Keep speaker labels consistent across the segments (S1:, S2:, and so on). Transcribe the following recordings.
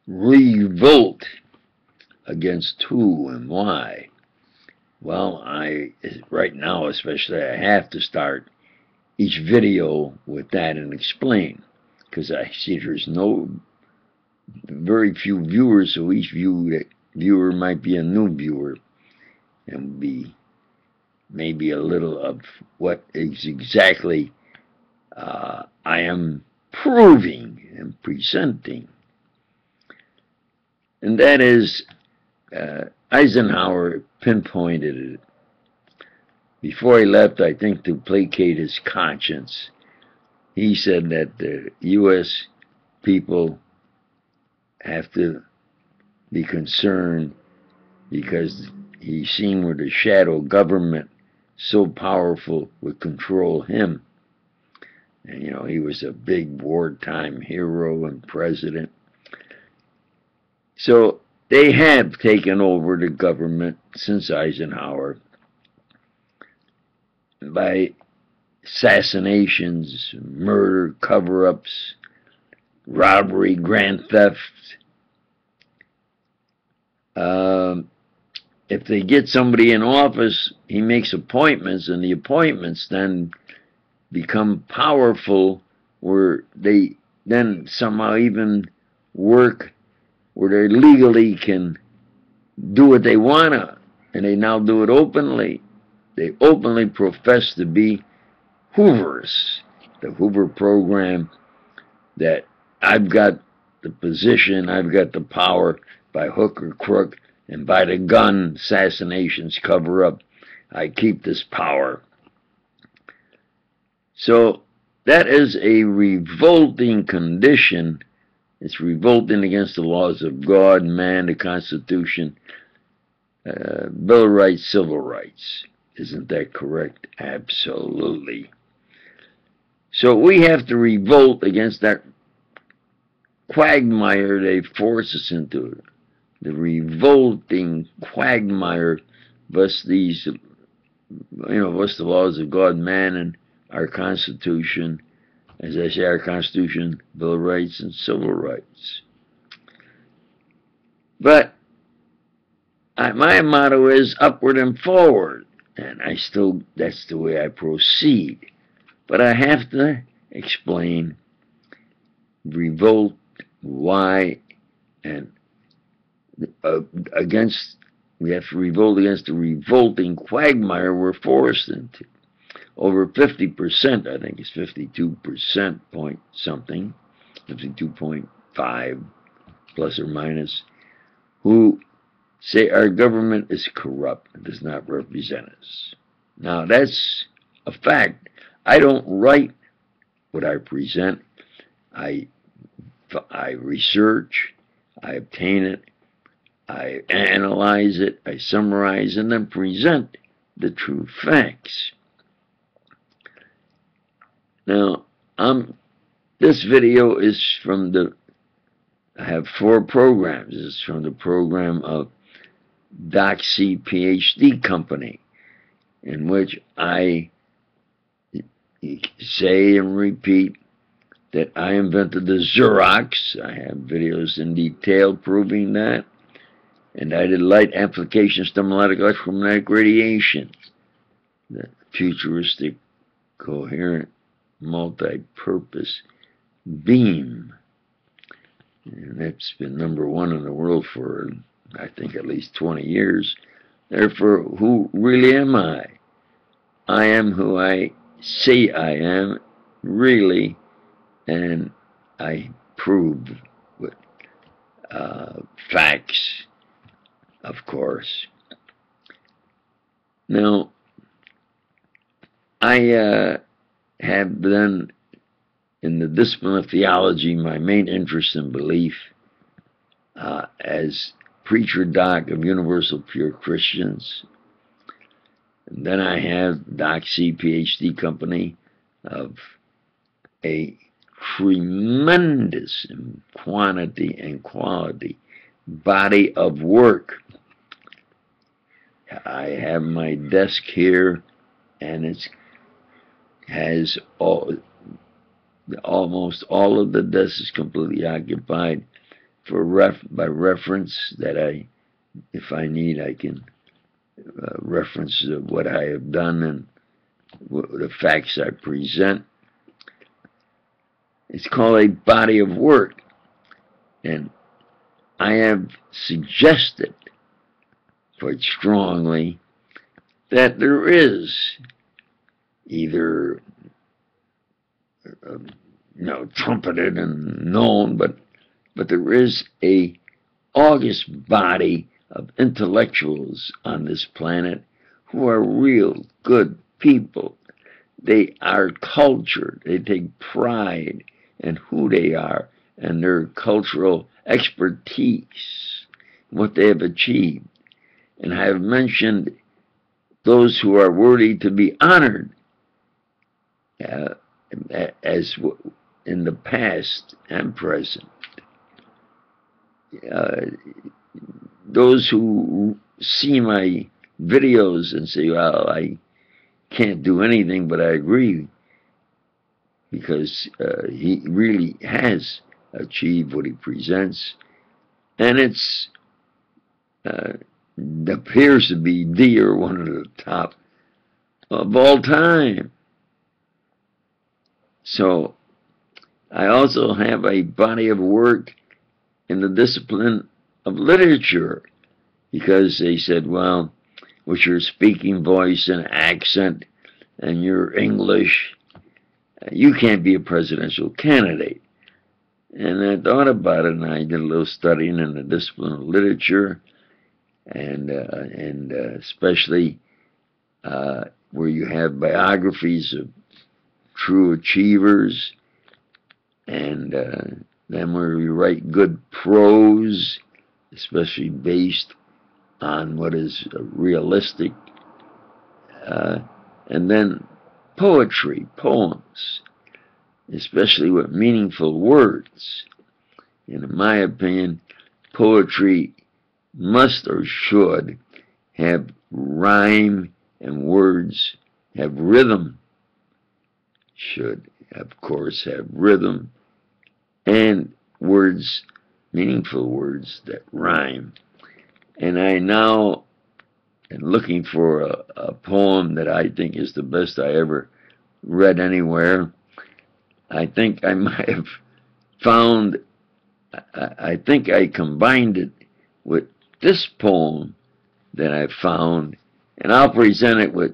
S1: revolt against who and why? Well, right now especially, I have to start each video with that and explain, because I see there's very few viewers, so each viewer might be a new viewer and be maybe a little of what is exactly I am proving and presenting. And that is, Eisenhower pinpointed it. Before he left, I think to placate his conscience, he said that the U.S. people have to be concerned because he's seen where the shadow government, so powerful, would control him. And, you know, he was a big wartime hero and president. So they have taken over the government since Eisenhower by assassinations, murder, cover-ups, robbery, grand theft. If they get somebody in office, he makes appointments, and the appointments then become powerful, where they then somehow even work where they legally can do what they want to, and they now do it openly. They openly profess to be Hoovers, the Hoover program, that I've got the position, I've got the power by hook or crook, and by the gun, assassinations, cover up, I keep this power. So that is a revolting condition. It's revolting against the laws of God, man, the Constitution, Bill of Rights, civil rights. Isn't that correct? Absolutely. So we have to revolt against that quagmire they force us into. The revolting quagmire, thus these, thus the laws of God, man, and our Constitution. As I say, our Constitution, Bill of Rights, and civil rights. But my motto is upward and forward, and that's the way I proceed. But I have to explain revolt, why, and we have to revolt against the revolting quagmire we're forced into. Over 50%, I think it's 52% point something, 52.5 plus or minus, who say our government is corrupt and does not represent us. Now, that's a fact. I don't write what I present. I research, I obtain it, I analyze it, I summarize, and then present the true facts. Now, this video is from I have 4 programs. This is from the program of d.b.a PhD company, in which I say and repeat that I invented the Xerox. I have videos in detail proving that. And I did light amplification stimulated electromagnetic radiation, the futuristic, coherent, multi-purpose beam. And that's been #1 in the world for, I think, at least 20 years. Therefore, who really am I? I am who I say I am, really, and I prove with facts, of course. Now, I have then, in the discipline of theology, my main interest and belief as preacher doc of Universal Pure Christians. And then I have d.b.a PhD company of a tremendous in quantity and quality body of work. I have my desk here, and it has almost all of the desk is completely occupied by reference that if I need, I can reference what I have done and the facts I present. It's called a body of work, and I have suggested quite strongly that there is either trumpeted and known, but there is a august body of intellectuals on this planet who are real good people. They are cultured. They take pride in who they are and their cultural expertise, what they have achieved. And I have mentioned those who are worthy to be honored as in the past and present. Those who see my videos and say, well, I can't do anything, but I agree, because he really has achieved what he presents, and it's appears to be the or one of the top of all time. So I also have a body of work in the discipline of literature, because they said, well, with your speaking voice and accent and your English, you can't be a presidential candidate. And I thought about it, and I did a little studying in the discipline of literature, and especially where you have biographies of true achievers, and then where you write good prose, especially based on what is realistic, and then poetry, poems, especially with meaningful words. And in my opinion, poetry must or should have rhyme, and words have rhythm. Should, of course, have rhythm, and words, meaningful words that rhyme. And I now am looking for a poem that I think is the best I ever read anywhere. I think I might have found, I think I combined it with this poem that I found, and I'll present it with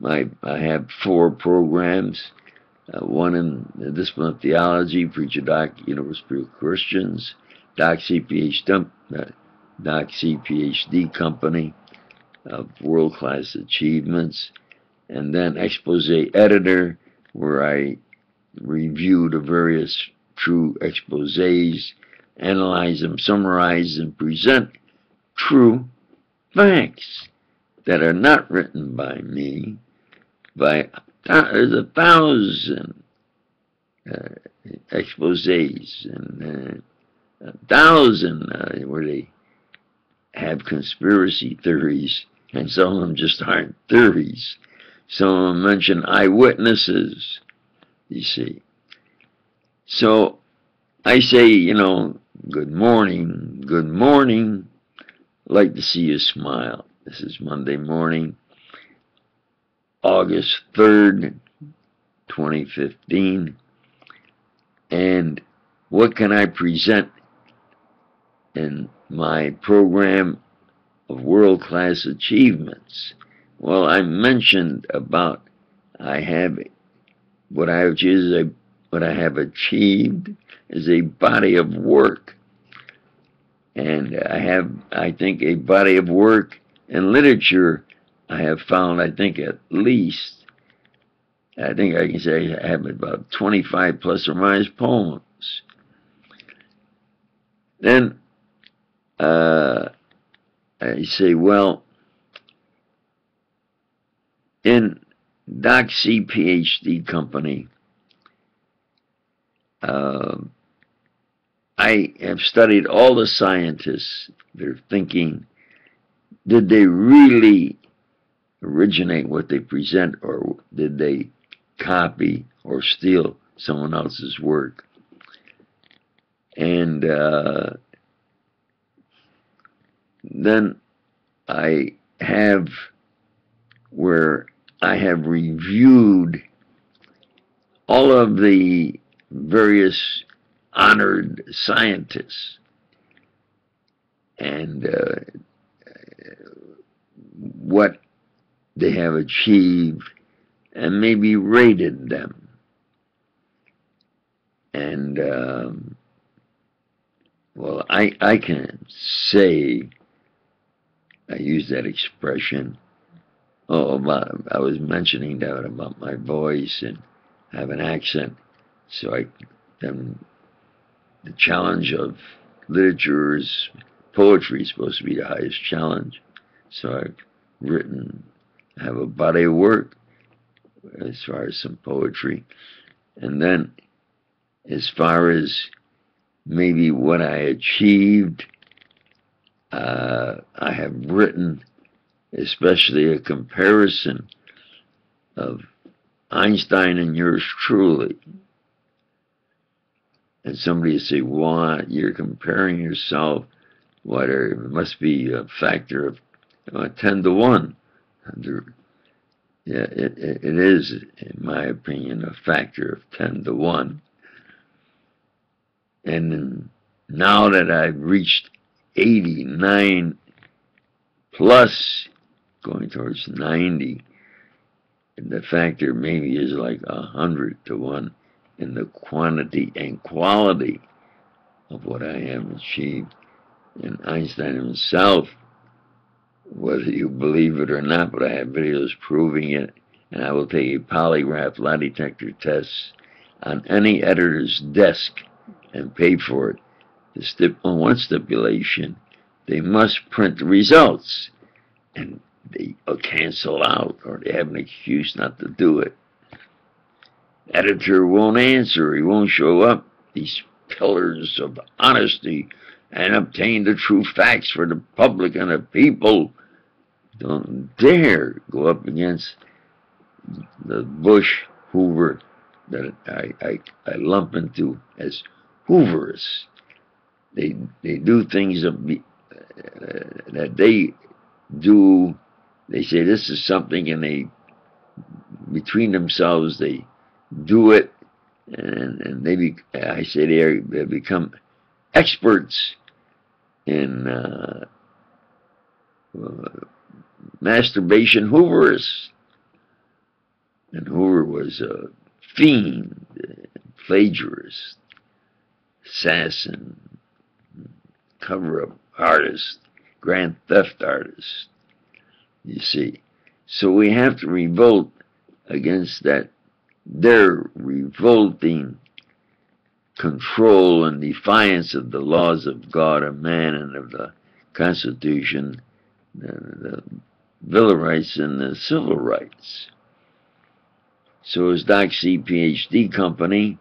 S1: I have 4 programs, one in the discipline of theology, Preacher Doc, Universal Christians, Doc PhD Company of World-Class Achievements, and then Expose Editor, where I review the various true exposés, analyze them, summarize, and present true facts that are not written by me. There's 1,000 exposés, and 1,000 where they have conspiracy theories, and some of them just aren't theories. Some of them mention eyewitnesses, you see. So I say, good morning, good morning. I'd like to see you smile. This is Monday morning, August 3rd, 2015. And what can I present in my program of world-class achievements? Well, I mentioned about what I have achieved is a body of work. And I have, I think, a body of work in literature. I have found, I think I can say I have about 25 plus or minus poems. Then I say, well, in Doc PhD Company, I have studied all the scientists. They're thinking, did they really originate what they present, or did they copy or steal someone else's work? And And then I have where I have reviewed all of the various honored scientists and what they have achieved and maybe rated them. And, well, I can say, I use that expression, I was mentioning that about my voice and have an accent, so then the challenge of literature is, poetry is supposed to be the highest challenge. So I've written, I have a ballet work as far as some poetry. And then as far as maybe what I achieved, I have written especially a comparison of Einstein and yours truly. And somebody would say, what? You're comparing yourself? What? It must be a factor of 10 to 1. Yeah, it is, in my opinion, a factor of 10 to 1. And now that I've reached 89 plus, going towards 90, the factor maybe is like 100 to 1 in the quantity and quality of what I have achieved. And Einstein himself, whether you believe it or not, but I have videos proving it, and I will take a polygraph lie detector test on any editor's desk and pay for it. On one stipulation, they must print the results, and they cancel out, or they have an excuse not to do it. Editor won't answer, he won't show up. These pillars of honesty and obtain the true facts for the public and the people don't dare go up against the Bush Hoover that I lump into as Hooverists. They do things that they do. They say this is something, and they, between themselves, they do it, and I say they become experts in masturbation Hooverists. And Hoover was a fiend, plagiarist, assassin, cover-up artist, grand theft artist, you see. So we have to revolt against that, their revolting control and defiance of the laws of God and man and of the Constitution, the Bill of Rights and the Civil Rights. So as Doc C PhD company,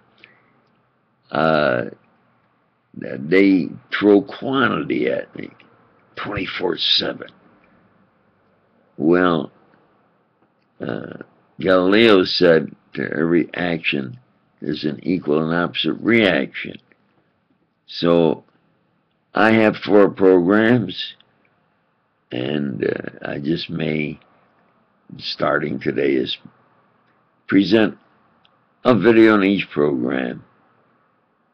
S1: they throw quantity at me 24/7. Well, Galileo said to every action there's an equal and opposite reaction. So I have 4 programs, and I just may, starting today, is present a video on each program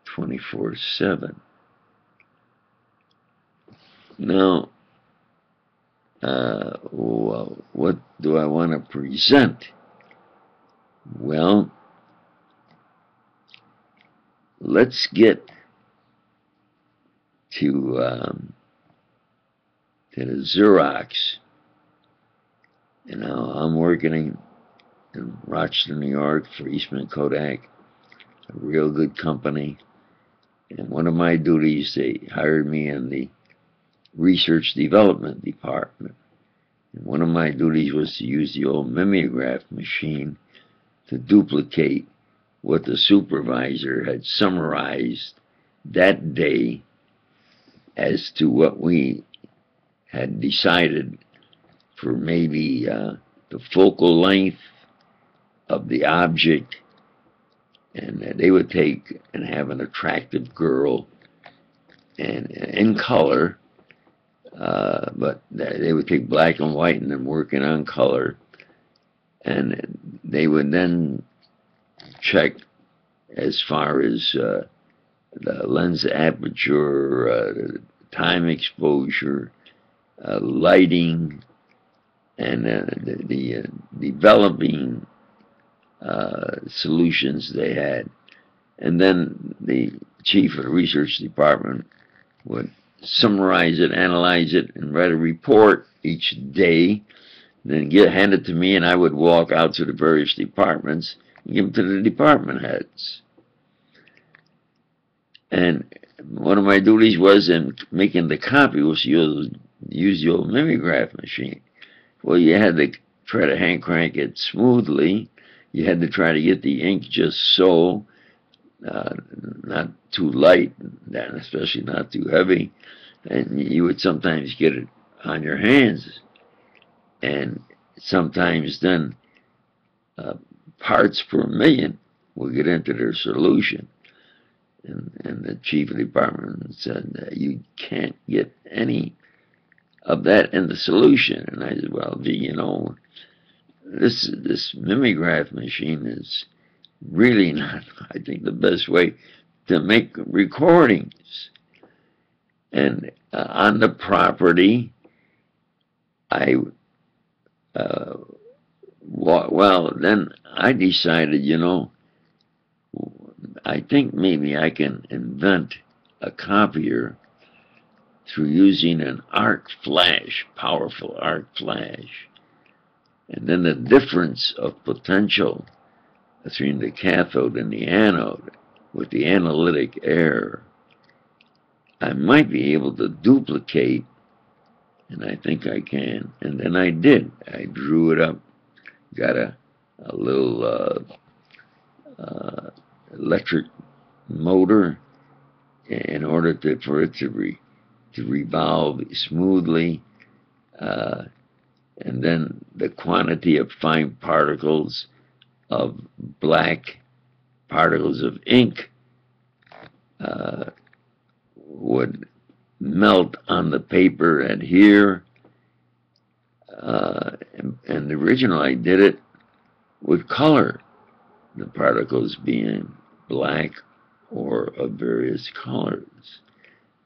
S1: 24/7. Now, well, what do I want to present? Well, let's get to the Xerox. You know, I'm working in Rochester, New York for Eastman Kodak, a real good company. And one of my duties, they hired me in the research development department. And one of my duties was to use the old mimeograph machine to duplicate what the supervisor had summarized that day as to what we had decided for maybe the focal length of the object. And they would take and have an attractive girl and in color, but they would take black and white and then working on color, and they would then check as far as the lens aperture, time exposure, lighting, and the developing solutions they had. And then the chief of the research department would summarize it, analyze it, and write a report each day, then hand it to me, and I would walk out to the various departments and give them to the department heads. And one of my duties was in making the copy was use the old mimeograph machine. Well, you had to try to hand crank it smoothly. You had to try to get the ink just so, not too light, and especially not too heavy. And you would sometimes get it on your hands. And sometimes then parts per million will get into their solution. And the chief of the department said, you can't get any of that in the solution. And I said, well, gee, you know, this mimeograph machine is really not, I think, the best way to make recordings. And on the property, well, then I decided, you know, I think maybe I can invent a copier through using an arc flash, powerful arc flash. And then the difference of potential between the cathode and the anode with the analytic error, I might be able to duplicate, and I think I can. And then I did. I drew it up, got a little electric motor in order for it to revolve smoothly, and then the quantity of fine particles of black particles of ink would melt on the paper, adhere, and the original I did it with color, the particles being black or of various colors.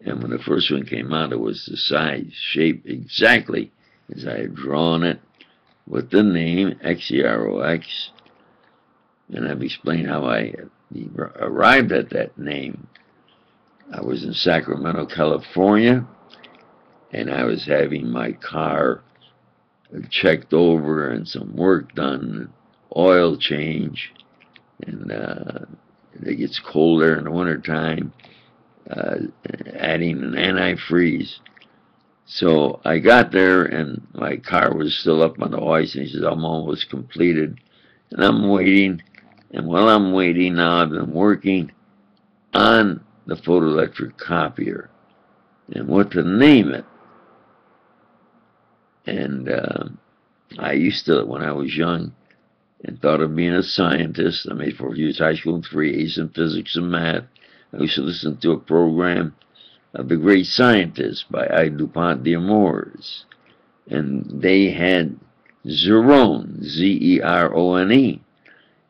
S1: And when the first one came out, it was the size, shape exactly as I had drawn it, with the name Xerox. And I've explained how I arrived at that name. I was in Sacramento, California, and I was having my car checked over and some work done, oil change, and it gets colder in the wintertime, adding an antifreeze. So I got there, and my car was still up on the hoist, and he says, I'm almost completed. And I'm waiting, and while I'm waiting now, I've been working on the photoelectric copier and what to name it. And I used to, when I was young, and thought of being a scientist. I made 4 years high school and 3 A's in physics and math. I used to listen to a program of The Great Scientist by I. DuPont d'Amours. And they had Zerone, Z-E-R-O-N-E.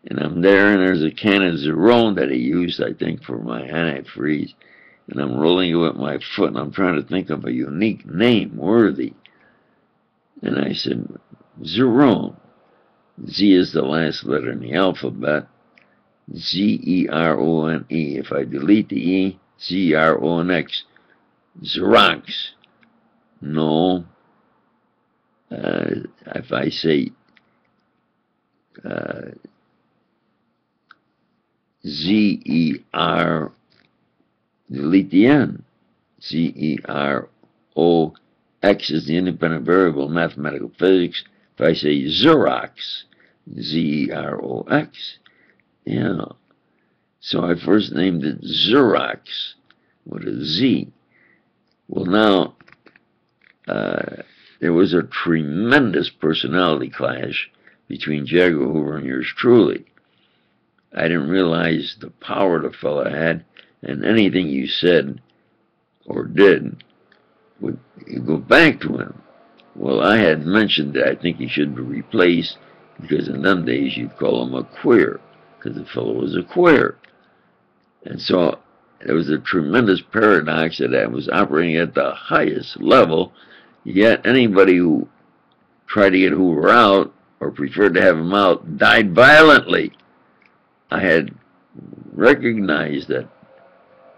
S1: And I'm there, and there's a can of Zerone that he used, I think, for my antifreeze. And I'm rolling it with my foot, and I'm trying to think of a unique name worthy. And I said, Zerone. Z is the last letter in the alphabet. Z-E-R-O-N-E. If I delete the E, Z-E-R-O-N-X. Xerox. No. If I say Z-E-R, delete the N. Z-E-R-O-X is the independent variable in mathematical physics. If I say Xerox, Z-E-R-O-X, yeah. So I first named it Xerox with a Z. Well, now, there was a tremendous personality clash between J. Edgar Hoover and yours truly. I didn't realize the power the fellow had, and anything you said or did, would go back to him. Well, I had mentioned that I think he should be replaced because in them days you'd call him a queer because the fellow was a queer. And so there was a tremendous paradox that I was operating at the highest level, yet anybody who tried to get Hoover out or preferred to have him out died violently. I had recognized that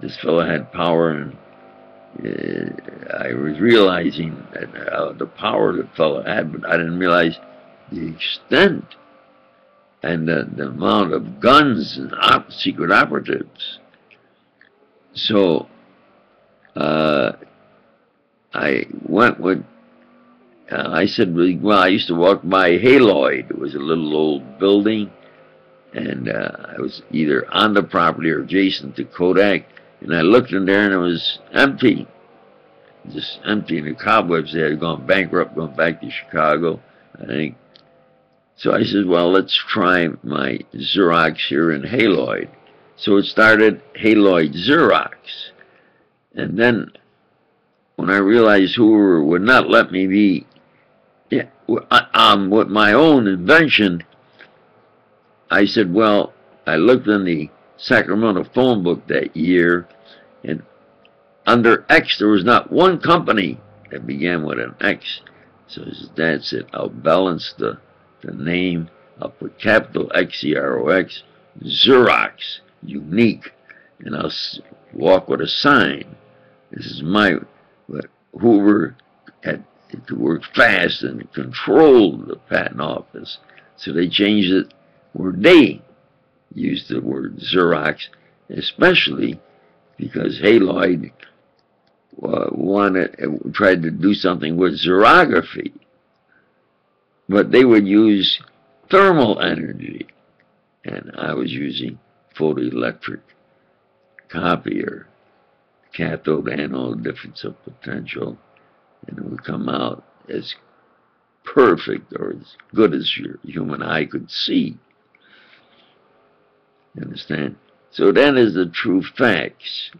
S1: this fellow had power, and I was realizing that, the power the fellow had, but I didn't realize the extent and the amount of guns and secret operatives. So I went with, I said, well, I used to walk by Haloid. It was a little old building, and I was either on the property or adjacent to Kodak, and I looked in there and it was empty. Just empty, and the cobwebs, they had gone bankrupt, going back to Chicago, I think. So I said, well, let's try my Xerox here in Haloid. So it started Haloid Xerox. And then when I realized Hoover would not let me be with my own invention, I said, well, I looked in the Sacramento phone book that year, and under X, there was not one company that began with an X. So his dad said, I'll balance the name. I'll put capital X-E-R-O-X, Xerox, unique, and I'll walk with a sign. This is my, but Hoover had to work fast and control the patent office. So they changed it where they used the word Xerox, especially because Haloid tried to do something with xerography, but they would use thermal energy, and I was using photoelectric copier, cathode anode difference of potential, and it would come out as perfect or as good as your human eye could see. You understand? So that is the true facts.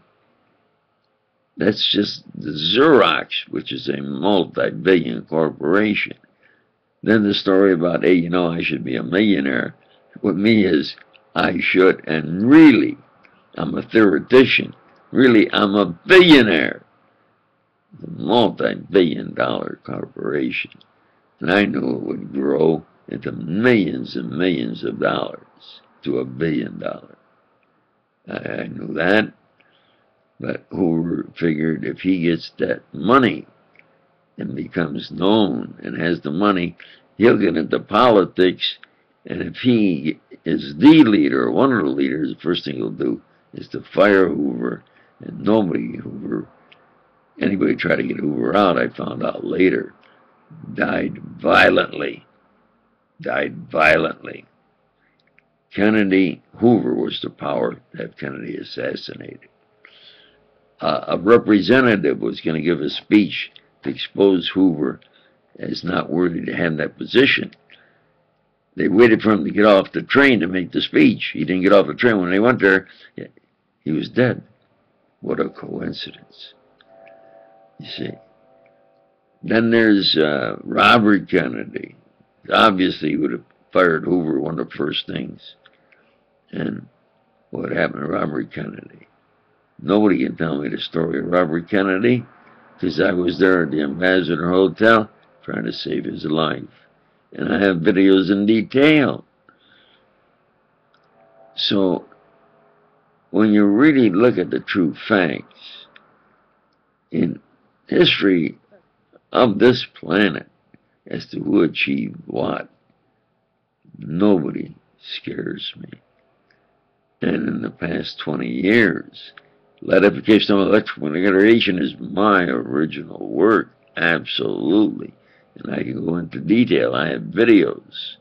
S1: That's just the Xerox, which is a multi-billion corporation. Then the story about, hey, you know, I should be a millionaire. With me is, I should, and really, I'm a theoretician. Really, I'm a billionaire. A multi-billion-dollar corporation. And I knew it would grow into millions and millions of dollars to $1 billion. I knew that. But Hoover figured if he gets that money and becomes known and has the money, he'll get into politics. And if he is the leader, or one of the leaders, the first thing he'll do is to fire Hoover. And anybody tried to get Hoover out, I found out later, died violently. Died violently. Hoover was the power to have Kennedy assassinated. A representative was going to give a speech to expose Hoover as not worthy to have that position. They waited for him to get off the train to make the speech. He didn't get off the train. When they went there, he was dead. What a coincidence. You see. Then there's Robert Kennedy. Obviously, he would have fired Hoover, one of the first things. And what happened to Robert Kennedy? Nobody can tell me the story of Robert Kennedy because I was there at the Ambassador Hotel trying to save his life. And I have videos in detail. So, when you really look at the true facts in history of this planet as to who achieved what, nobody scares me. And in the past 20 years, Lightification of electrical radiation is my original work, absolutely. And I can go into detail. I have videos.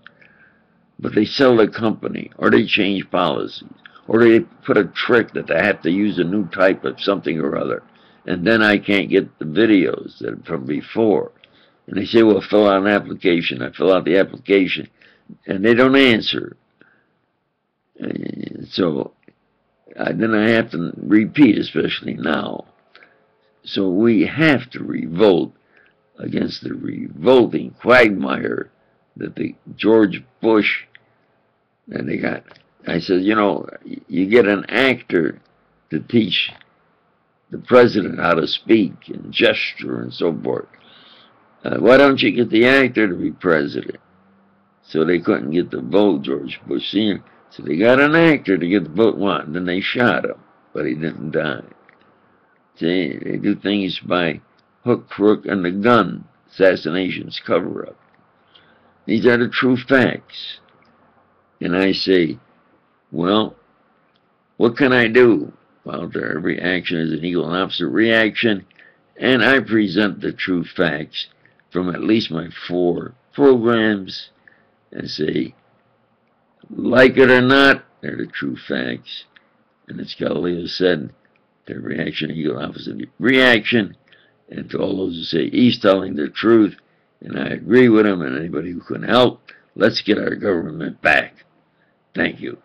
S1: But they sell the company, or they change policies, or they put a trick that they have to use a new type of something or other. And then I can't get the videos that from before. And they say, well, fill out an application. I fill out the application, and they don't answer. And so then I have to repeat, especially now. So we have to revolt against the revolting quagmire that the George Bush that they got. I said, you know, you get an actor to teach the president how to speak and gesture and so forth. Why don't you get the actor to be president? So they couldn't get the vote, George Bush Sr. So they got an actor to get the vote one. Then they shot him, but he didn't die. See, they do things by hook, crook, and the gun. Assassinations, cover-up. These are the true facts. And I say, well, what can I do? Well, every action is an equal and opposite reaction, and I present the true facts from at least my 4 programs and say, like it or not, they're the true facts. And as Galileo said, the reaction equal opposite reaction. And to all those who say he's telling the truth, and I agree with him, and anybody who can help, let's get our government back. Thank you.